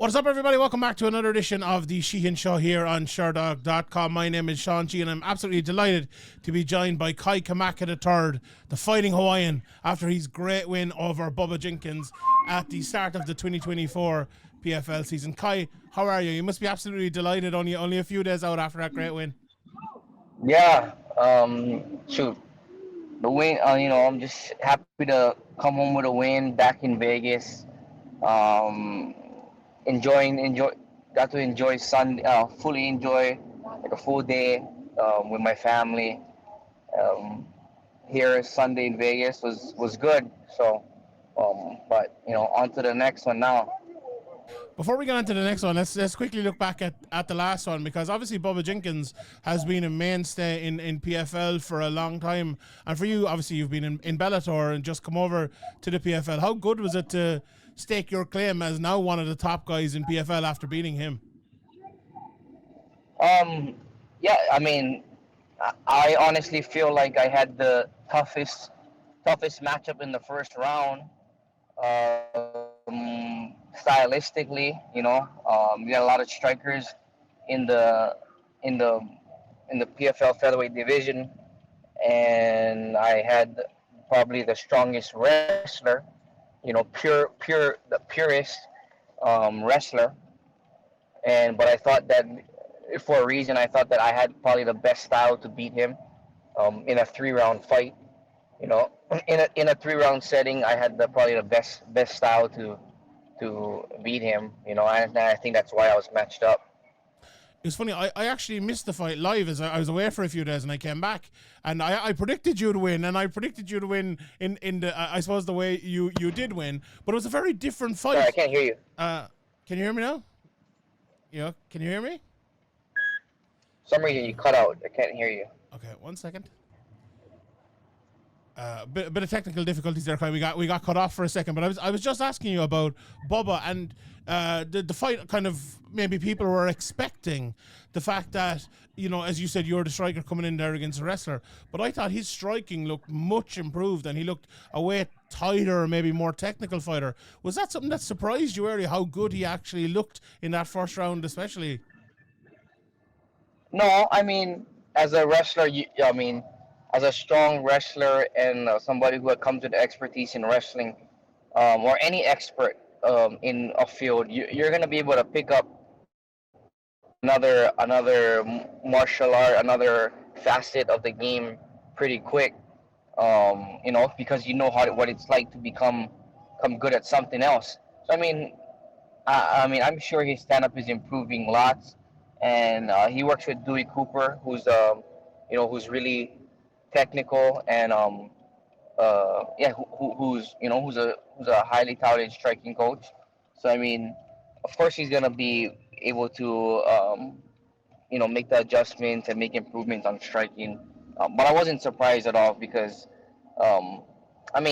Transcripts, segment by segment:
What's up, everybody? Welcome back to another edition of the Sheehan Show here on Sherdog.com. My name is Sean G, and I'm absolutely delighted to be joined by Kamaka III, the Fighting Hawaiian, after his great win over Bubba Jenkins at the start of the 2024 PFL season. Kai, how are you? You must be absolutely delighted, only a few days out after that great win. Yeah, shoot, the win. I'm just happy to come home with a win back in Vegas. Um, enjoy, got to enjoy Sunday, fully enjoy like a full day with my family. Um, Here Sunday in Vegas was good. So, but on to the next one now. Before we get on to the next one, let's quickly look back at the last one, because obviously Bubba Jenkins has been a mainstay in PFL for a long time. And for you, obviously, you've been in Bellator and just come over to the PFL. How good was it to stake your claim as now one of the top guys in PFL after beating him? Um, yeah, I mean, I honestly feel like I had the toughest matchup in the first round. Stylistically, we had a lot of strikers in the in the in the PFL featherweight division, and I had probably the strongest wrestler, the purest wrestler. And but I thought that for a reason, I thought that I had probably the best style to beat him in a 3 round fight. You know, in a 3 round setting, I had probably the best style to beat him. And I think that's why I was matched up. It's funny, I actually missed the fight live as I was away for a few days, and I came back and I predicted you to win, and I predicted you to win in the I suppose the way you did win, but it was a very different fight. Sorry, I can't hear you. Can you hear me now? Can you hear me? For some reason you cut out. I can't hear you. Okay, 1 second. Bit of technical difficulties there, Kai. We got cut off for a second, but I was just asking you about Bubba and the fight. Kind of maybe people were expecting the fact that as you said, you're the striker coming in there against a wrestler, but I thought his striking looked much improved and he looked a way tighter, maybe more technical fighter. Was that something that surprised you earlier? How good he actually looked in that first round, especially? No, I mean, as a wrestler, as a strong wrestler and somebody who had come to the expertise in wrestling, or any expert in a field, you're gonna be able to pick up another martial art, another facet of the game pretty quick. Because you know what it's like to become good at something else. So I'm sure his stand up is improving lots, and he works with Dewey Cooper, who's really technical, and who's a highly touted striking coach. So of course he's gonna be able to make the adjustments and make improvements on striking. But I wasn't surprised at all because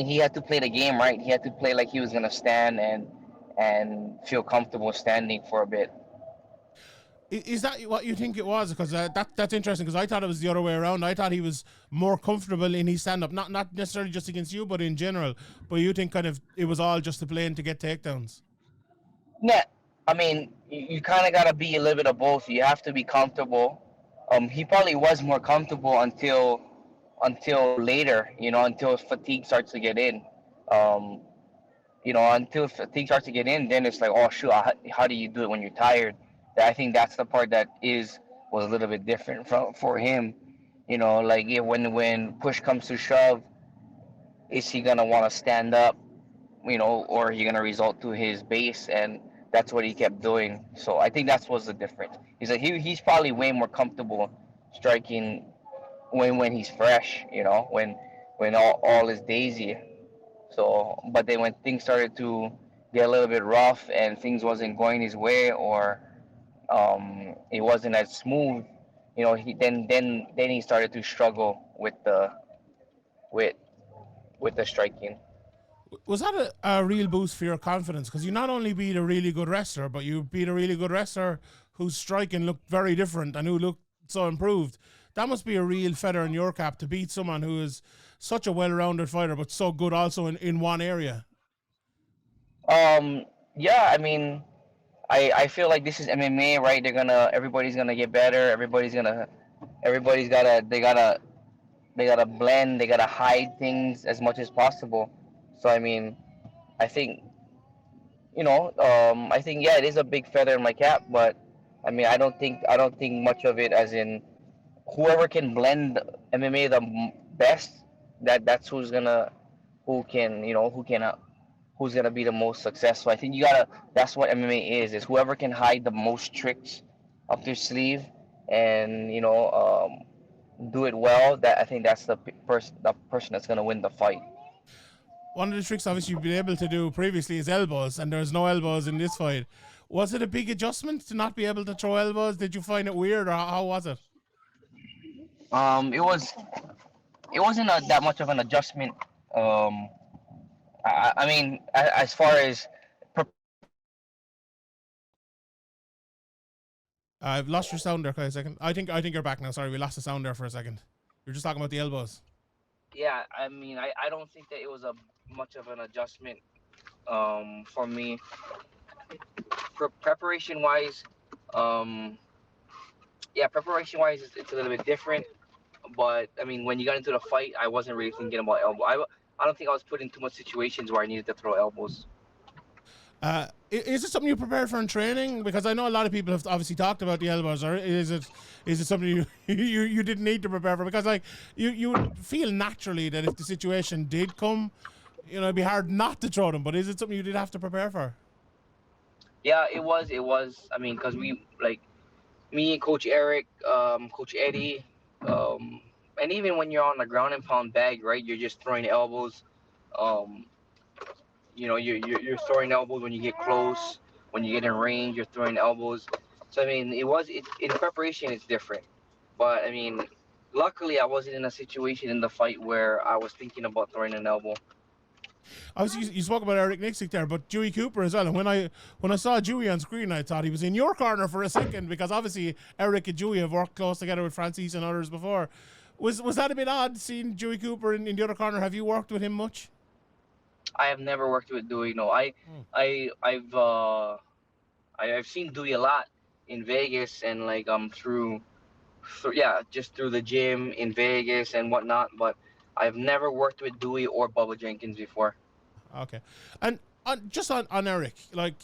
he had to play the game right. He had to play like he was gonna stand and feel comfortable standing for a bit. Is that what you think it was? Because that's interesting, because I thought it was the other way around. I thought he was more comfortable in his stand-up, not necessarily just against you, but in general. But you think kind of it was all just to play and to get takedowns? Yeah, you kind of got to be a little bit of both. You have to be comfortable. He probably was more comfortable until later, until fatigue starts to get in. Until fatigue starts to get in, then it's like, oh shoot, how do you do it when you're tired? I think that's the part that was a little bit different for him. Like when push comes to shove, is he gonna want to stand up, or he gonna resort to his base? And that's what he kept doing. So I think that was the difference. He's probably way more comfortable striking when he's fresh, when all is daisy. So, but then when things started to get a little bit rough and things wasn't going his way, or it wasn't as smooth, then he started to struggle with with the striking. Was that a real boost for your confidence? Because you not only beat a really good wrestler, but you beat a really good wrestler whose striking looked very different and who looked so improved. That must be a real feather in your cap to beat someone who is such a well-rounded fighter, but so good also in one area. Yeah, I feel like this is MMA, right? Everybody's gonna get better. Everybody's gotta they gotta blend. They gotta hide things as much as possible. So I mean, I think I think yeah, it is a big feather in my cap, but I mean, I don't think much of it as in whoever can blend MMA the best. That's who can who's gonna be the most successful. I think you gotta. That's what MMA is whoever can hide the most tricks up their sleeve and do it well. That I think that's the person that's gonna win the fight. One of the tricks, obviously, you've been able to do previously is elbows, and there's no elbows in this fight. Was it a big adjustment to not be able to throw elbows? Did you find it weird, or how was it? It was it wasn't that much of an adjustment. Um, I mean, as far as preparation wise, I've lost your sound there for a second. I think you're back now. Sorry, we lost the sound there for a second. You're just talking about the elbows. yeah, I mean, I don't think that it was a much of an adjustment for me. Preparation wise, um, yeah, preparation wise, it's a little bit different. But I mean, when you got into the fight, I wasn't really thinking about elbow. I don't think I was put in too much situations where I needed to throw elbows. Is it something you prepared for in training? Because I know a lot of people have obviously talked about the elbows, or is it something you didn't need to prepare for? Because like you would feel naturally that if the situation did come, it'd be hard not to throw them. But is it something you did have to prepare for? Yeah, it was. It was. I mean, because we like me and Coach Eric, Coach Eddie, and even when you're on the ground and pound bag, right? You're just throwing elbows. Um, you're throwing elbows when you get close. When you get in range, you're throwing elbows. So I mean, in preparation, it's different. But I mean, luckily, I wasn't in a situation in the fight where I was thinking about throwing an elbow. Obviously, you spoke about Eric Nixick there, but Dewey Cooper as well. And when I saw Dewey on screen, I thought he was in your corner for a second because obviously Eric and Dewey have worked close together with Francis and others before. Was that a bit odd seeing Dewey Cooper in the other corner? Have you worked with him much? I have never worked with Dewey. No, Hmm. I, I've, I've seen Dewey a lot in Vegas and like yeah, just through the gym in Vegas and whatnot. But I've never worked with Dewey or Bubba Jenkins before. Okay, and just on Eric, like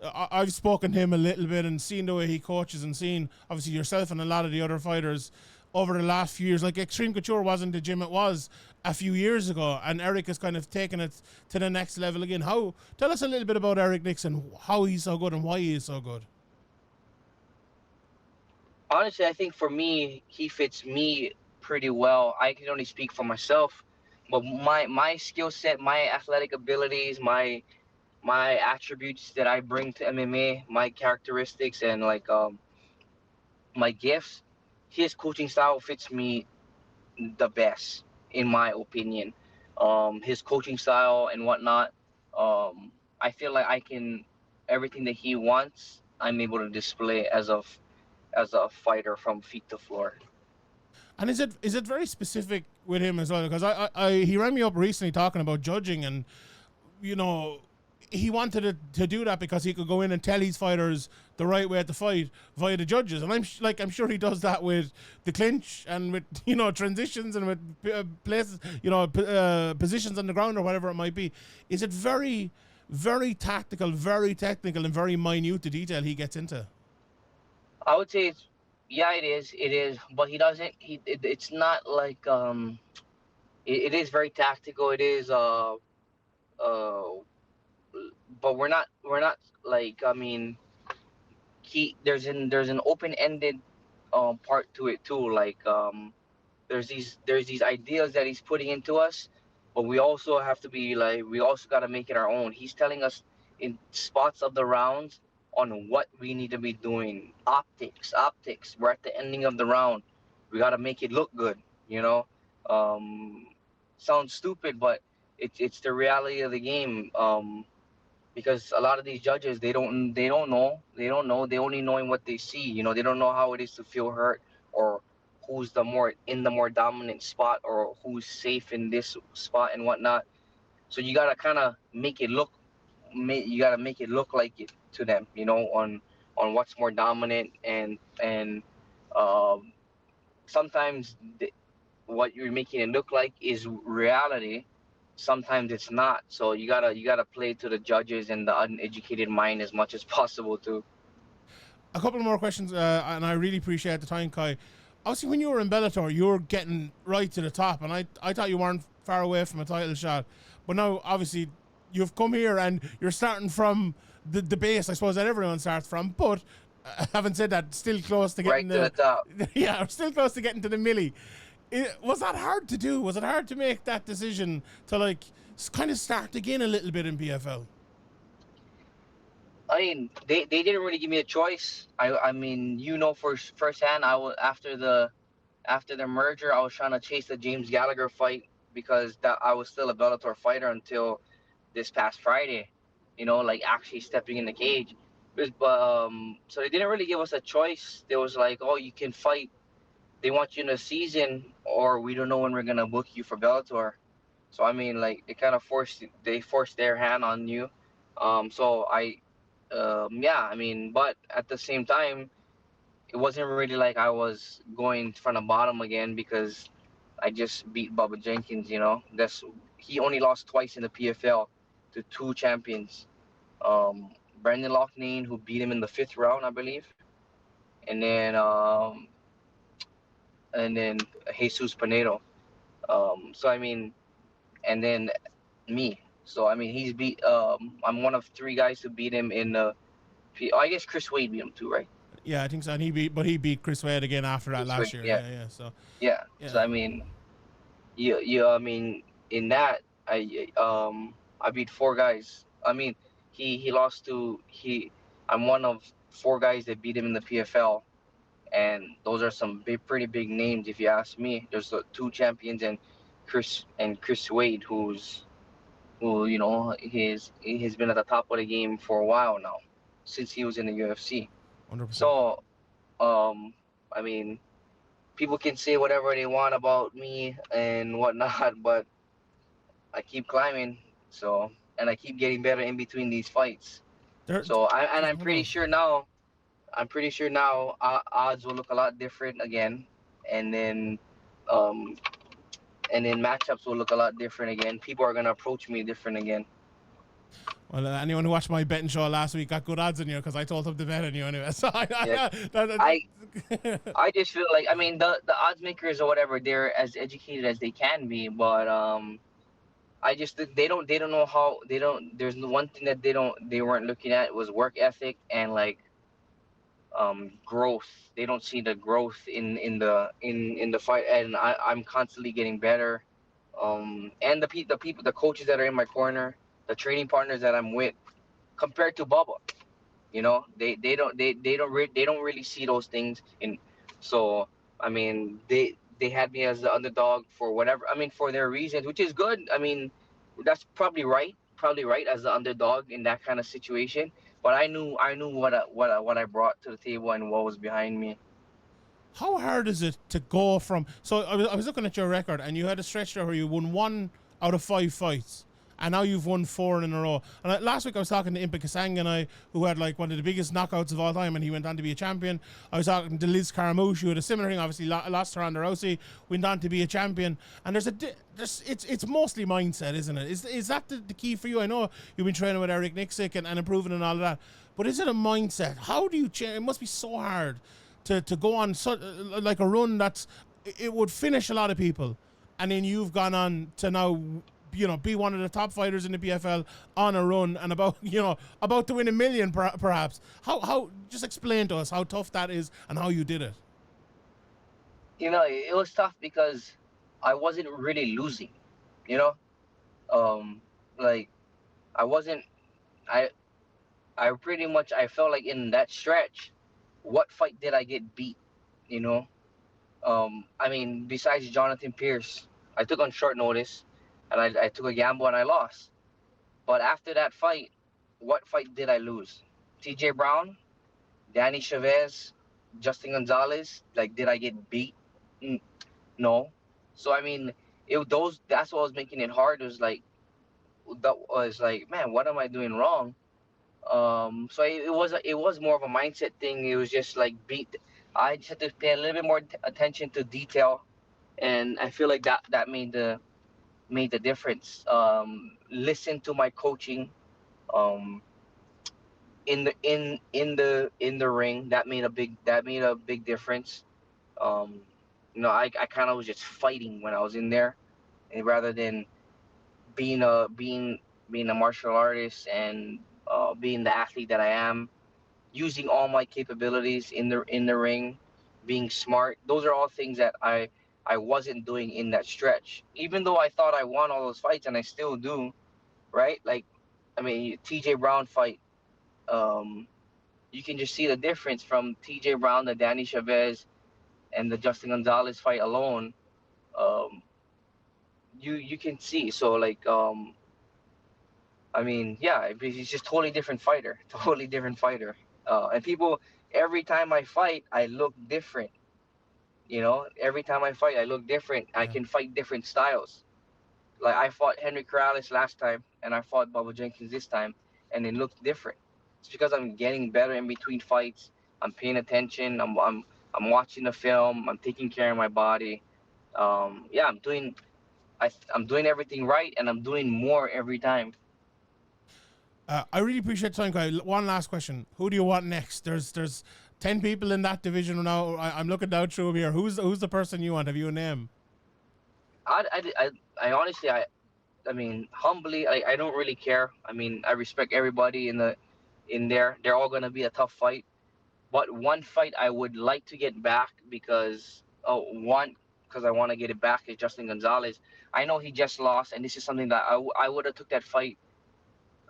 I've spoken to him a little bit and seen the way he coaches and seen obviously yourself and a lot of the other fighters over the last few years. Like Extreme Couture wasn't the gym it was a few years ago, and Eric has kind of taken it to the next level again. How tell us a little bit about Eric Nixon, how he's so good and why he is so good. Honestly, I think for me, he fits me pretty well. I can only speak for myself, but my skill set, my athletic abilities, my attributes that I bring to MMA, my characteristics and like my gifts, his coaching style fits me the best in my opinion. His coaching style and whatnot. I feel like I can everything that he wants. I'm able to display as a fighter from feet to floor. And is it very specific with him as well? Because he rang me up recently talking about judging, and you know, he wanted to do that because he could go in and tell his fighters the right way to fight via the judges. And I'm sure he does that with the clinch and with transitions and with places, positions on the ground or whatever it might be. Is it very very tactical, very technical, and very minute to detail he gets into? I would say it's yeah, it is, but he doesn't. It's not like it is very tactical. It is uh, but we're not like I mean he there's an open ended part to it too. Like there's these ideas that he's putting into us, but we also have to be like we also got to make it our own. He's telling us in spots of the rounds on what we need to be doing. Optics. We're at the ending of the round. We got to make it look good. You know, um, sounds stupid, but it's the reality of the game. Because a lot of these judges they don't know they only knowing what they see, they don't know how it is to feel hurt or who's the more dominant spot or who's safe in this spot and whatnot. So you gotta kind of make it look make it look like it to them, on what's more dominant, and um, sometimes what you're making it look like is reality. Sometimes it's not. So you gotta play to the judges and the uneducated mind as much as possible too. A couple more questions, and I really appreciate the time, Kai. Obviously, when you were in Bellator, you were getting right to the top, and I thought you weren't far away from a title shot. But now, obviously, you've come here and you're starting from the base, I suppose, that everyone starts from. But having said that, still close to getting Right to the top. yeah, still close to getting to the millie. Was that hard to do? Was it hard to make that decision to like kind of start again a little bit in PFL? I mean, they didn't really give me a choice. I mean, firsthand. I was after the merger, I was trying to chase the James Gallagher fight because that I was still a Bellator fighter until this past Friday. Like actually stepping in the cage. So they didn't really give us a choice. They was like, oh, you can fight. They want you in a season, or we don't know when we're gonna book you for Bellator. So I mean, like they forced their hand on you. So yeah, I mean, but at the same time, it wasn't really like I was going from the bottom again because I just beat Bubba Jenkins. He only lost twice in the PFL to two champions. Brandon Loughnane, who beat him in the fifth round, I believe, and then um, and then Jesus Pinedo. So I mean, and then me. So I mean, I'm one of three guys who beat him in the. I guess Chris Wade beat him too, right? Yeah, I think so. And he beat Chris Wade again after that Chris last Wade, year. yeah, Yeah, yeah. So yeah. So yeah, I mean, I mean, in that, I beat four guys. I mean, he lost to he. I'm one of four guys that beat him in the PFL, and those are some pretty big names if you ask me. There's two champions and Chris Wade, who he's been at the top of the game for a while now, since he was in the UFC. 100%. So I mean, people can say whatever they want about me and whatnot, but I keep climbing. So, and I keep getting better in between these fights. There, So I'm no pretty doubt. sure now. I'm pretty sure now odds will look a lot different again, and then um, matchups will look a lot different again. People are gonna approach me different again. Well, anyone who watched my betting show last week got good odds on you because I told them to bet on you anyway. So Yeah, I I just feel like, I mean, the odds makers or whatever, they're as educated as they can be, but I just think they don't know how they don't. There's one thing that they weren't looking at was work ethic and like growth. They don't see the growth in the fight, and I'm constantly getting better. And the people, the coaches that are in my corner, the training partners that I'm with, compared to Bubba, they don't really see those things. And so I mean, they had me as the underdog for whatever, I mean, for their reasons, which is good. I mean, that's probably right as the underdog in that kind of situation. But I knew what I brought to the table and what was behind me. how hard is it to go from? So I was looking at your record, and you had a stretch there where you won 1 out of 5 fights, and now you've won 4 in a row. And last week I was talking to Impa Kasang and who had like one of the biggest knockouts of all time, and he went on to be a champion. I was talking to Liz Caramush, who had a similar thing. Obviously, lost to Ronda Rousey, went on to be a champion. And it's mostly mindset, isn't it? Is that the key for you? I know you've been training with Eric Nixick and improving and all of that, but is it a mindset? How do you change? It must be so hard to go on like a run it would finish a lot of people, and then you've gone on to now be one of the top fighters in the PFL on a run and about to win a million perhaps. How just explain to us how tough that is and how you did it. It was tough because I wasn't really losing. You know, um, like I wasn't. I I pretty much, I felt like in that stretch, what fight did I get beat? You know, I mean, besides Jonathan Pierce, I took on short notice, and I took a gamble and I lost. But after that fight, what fight did I lose? T.J. Brown, Danny Chavez, Justin Gonzalez. Like, did I get beat? No. So I mean, that's what was making it hard. It was like that was like, man, what am I doing wrong? So it was more of a mindset thing. It was just like beat. I just had to pay a little bit more attention to detail, and I feel like that made the difference. Listen to my coaching. Um, in the ring, that made a big difference. Um, I kind of was just fighting when I was in there, and rather than being a being being a martial artist and being the athlete that I am, using all my capabilities in the ring, being smart. Those are all things that I wasn't doing in that stretch. Even though I thought I won all those fights, and I still do, right? Like, I mean, T.J. Brown fight. Um, you can just see the difference from T.J. Brown, the Danny Chavez, and the Justin Gonzalez fight alone. Um, you can see. So like, I mean, yeah, he's just totally different fighter, totally different fighter. And people, every time I fight, I look different. Every time I fight, I look different. I Yeah. can fight different styles. Like I fought Henry Corrales last time, and I fought Bubba Jenkins this time, and it looked different. It's because I'm getting better in between fights. I'm paying attention. I'm watching the film. I'm taking care of my body. Yeah, I'm doing everything right, and I'm doing more every time. I really appreciate the time, guy. One last question: who do you want next? There's 10 people in that division now. I'm looking down through them here. Who's the person you want? Have you a name? I honestly, I mean, humbly, I don't really care. I mean, I respect everybody in there. They're all gonna be a tough fight. But one fight I would like to get back because I want to get it back is Justin Gonzalez. I know he just lost, and this is something that I would have took that fight.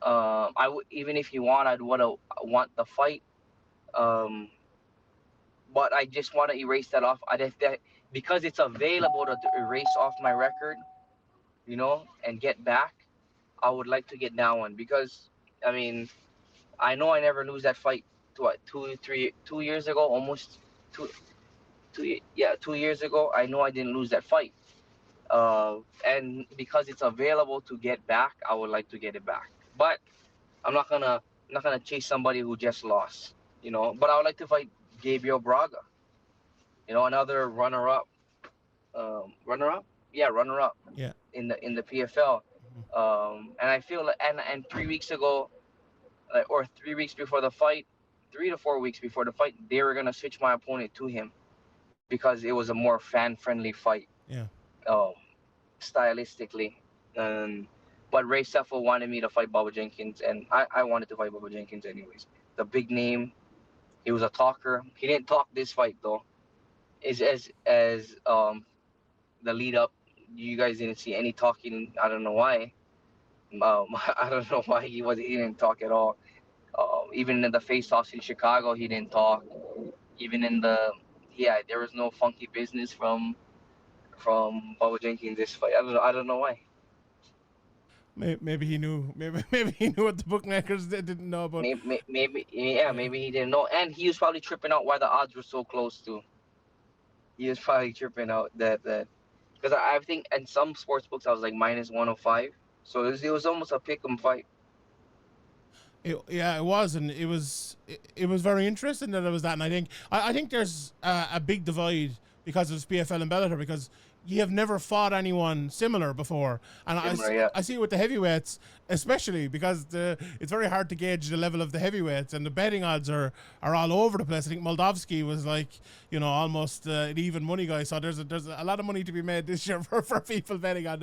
I would, even if he won, I'd want the fight. Um, but I just want to erase that off. Because it's available to erase off my record, and get back. I would like to get that one because I mean I know I never lose that fight. To what, 2 years ago, almost two, 2 years ago. I know I didn't lose that fight. And because it's available to get back, I would like to get it back. But I'm not gonna chase somebody who just lost. But I would like to fight Gabriel Braga. Another runner-up. Runner-up? Yeah, runner-up Yeah. in the PFL. Mhm. And I feel like, and 3 weeks ago, or 3 weeks before the fight, 3 to 4 weeks before the fight, they were gonna switch my opponent to him because it was a more fan-friendly fight, Yeah. um, stylistically. Um, but Ray Seffel wanted me to fight Bubba Jenkins, and I wanted to fight Bubba Jenkins anyways. The big name, he was a talker. He didn't talk this fight though. Is as the lead up, you guys didn't see any talking. I don't know why. I don't know why he didn't talk at all. Even in the face-offs in Chicago, he didn't talk. Even in the Yeah, there was no funky business from Bubba Jenkins this fight. I don't know why. Maybe he knew. Maybe he knew what the bookmakers didn't know about. Maybe yeah, Yeah. maybe he didn't know, and he was probably tripping out why the odds were so close to. He was probably tripping out that because I think in some sports books I was like -105, so it was almost a pick 'em fight. Yeah, it was, and it was very interesting that it was that. And I think there's a big divide because of PFL and Bellator because you have never fought anyone similar before, and Similar, yeah. I see it with the heavyweights especially because it's very hard to gauge the level of the heavyweights, and the betting odds are all over the place. I think Moldavsky was like almost an even money guy, so there's a lot of money to be made this year for people betting on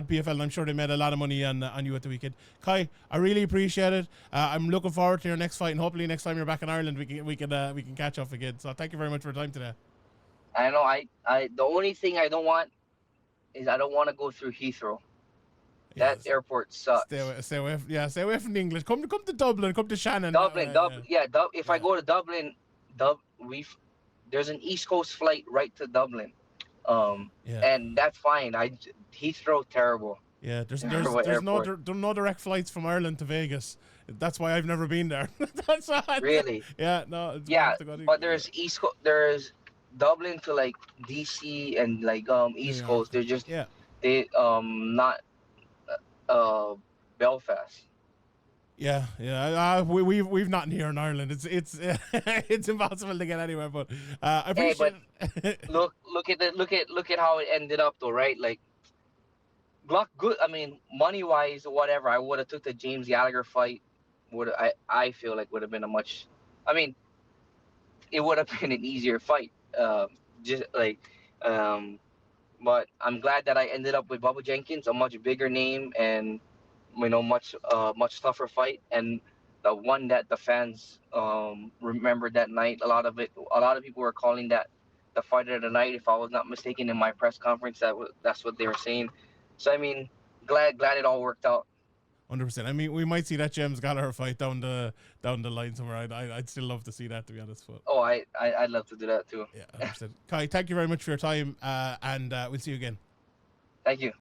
PFL, and I'm sure they made a lot of money on you at the weekend. Kai, I really appreciate it. I'm looking forward to your next fight, and hopefully next time you're back in Ireland, we can catch up again. So thank you very much for your time today. I know. The only thing I don't want is I don't want to go through Heathrow. That Yes. airport Stay sucks. away, stay away. Yeah, stay away from the English. Come to Dublin. Come to Shannon. Dublin, Yeah, Yeah, if I yeah, go to Dublin, Dub, we there's an East Coast flight right to Dublin, yeah, and that's fine. Heathrow, terrible, yeah. There's there's terrible there's no airport. no direct flights from Ireland to Vegas. That's why I've never been there. That's why. Really? Yeah, no, it's Yeah, have to go to but there's Dublin to like DC and like New East York. Coast. They're just Yeah, they not uh Belfast. Yeah, yeah. We've nothing here in Ireland. It's it's impossible to get anywhere. But I Hey, appreciate but it. look at how it ended up though, right? Like Glock good. I mean, money wise, whatever. I would have took the James Gallagher fight. Would I feel like would have been a much. I mean, it would have been an easier fight. Just like, um, but I'm glad that I ended up with Bubba Jenkins, a much bigger name and much tougher fight, and the one that the fans remembered that night. A lot of people were calling that the fight of the night. If I was not mistaken, in my press conference, that's what they were saying. So I mean, glad it all worked out. 100%. I mean, we might see that James Gallagher fight down the line somewhere. I'd still love to see that, to be honest. But Oh, I'd love to do that too. yeah, 100%. Kai, thank you very much for your time, and we'll see you again. Thank you.